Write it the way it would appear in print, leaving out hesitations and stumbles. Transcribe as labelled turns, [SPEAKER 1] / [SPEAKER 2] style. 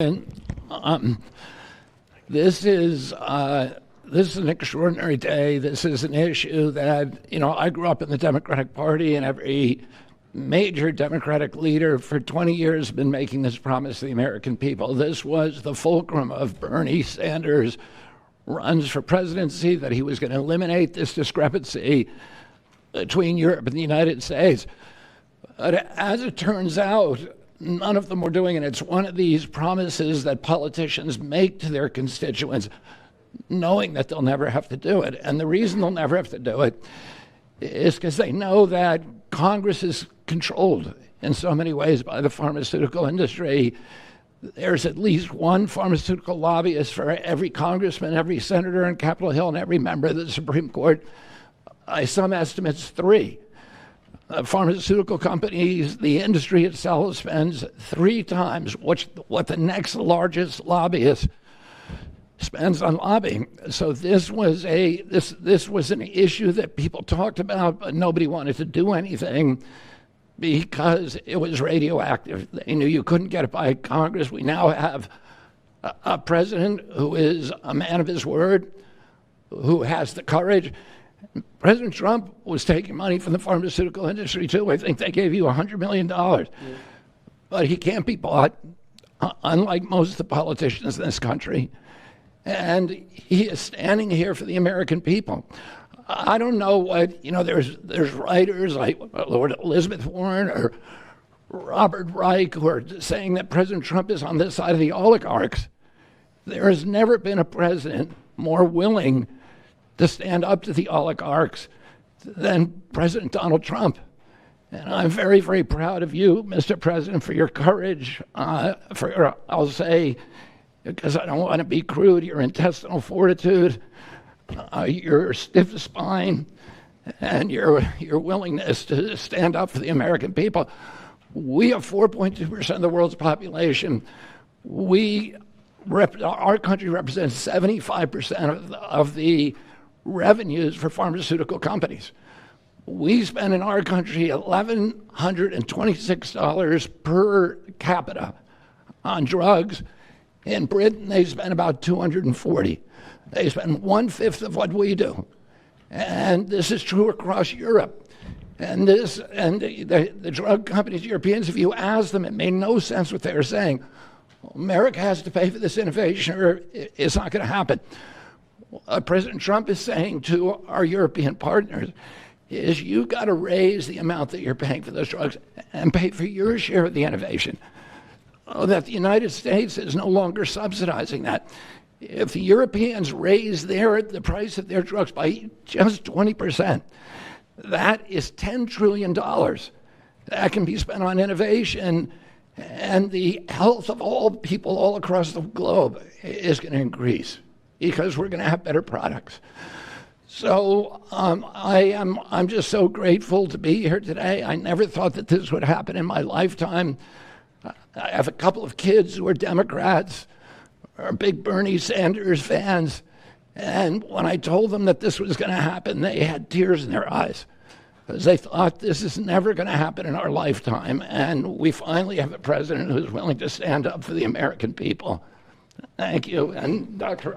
[SPEAKER 1] And this is an extraordinary day. This is an issue that, I grew up in the Democratic Party, and every major Democratic leader for 20 years has been making this promise to the American people. This was the fulcrum of Bernie Sanders' runs for presidency, that he was going to eliminate this discrepancy between Europe and the United States. But as it turns out, none of them were doing it. It's one of these promises that politicians make to their constituents, knowing that they'll never have to do it. And the reason they'll never have to do it is because they know that Congress is controlled in so many ways by the pharmaceutical industry. There's at least one pharmaceutical lobbyist for every congressman, every senator on Capitol Hill, and every member of the Supreme Court. By some estimates, 3. Pharmaceutical companies, the industry itself, spends 3 times what the next largest lobbyist spends on lobbying. So this was an issue that people talked about, but nobody wanted to do anything because it was radioactive. They knew you couldn't get it by Congress. We now have a president who is a man of his word, who has the courage. President Trump was taking money from the pharmaceutical industry, too. I think they gave you $100 million. Yeah. But he can't be bought, unlike most of the politicians in this country. And he is standing here for the American people. I don't know what, there's writers like Lord Elizabeth Warren or Robert Reich who are saying that President Trump is on this side of the oligarchs. There has never been a president more willing to stand up to the oligarchs than President Donald Trump. And I'm very, very proud of you, Mr. President, for your courage, I'll say, because I don't want to be crude, your intestinal fortitude, your stiff spine, and your willingness to stand up for the American people. We have 4.2% of the world's population. Our country represents 75% of the revenues for pharmaceutical companies. We spend in our country $1,126 per capita on drugs. In Britain, they spend about $240. They spend 1/5 of what we do. And this is true across Europe. And the drug companies, Europeans, if you ask them, it made no sense what they were saying. America has to pay for this innovation or it's not going to happen. What President Trump is saying to our European partners is you got to raise the amount that you're paying for those drugs and pay for your share of the innovation. That the United States is no longer subsidizing that. If the Europeans raise the price of their drugs by just 20%, that is $10 trillion that can be spent on innovation, and the health of all people all across the globe is going to increase because we're going to have better products. So I'm just so grateful to be here today. I never thought that this would happen in my lifetime. I have a couple of kids who are Democrats, are big Bernie Sanders fans, and when I told them that this was going to happen, they had tears in their eyes because they thought this is never going to happen in our lifetime, and we finally have a president who's willing to stand up for the American people. Thank you. And Dr.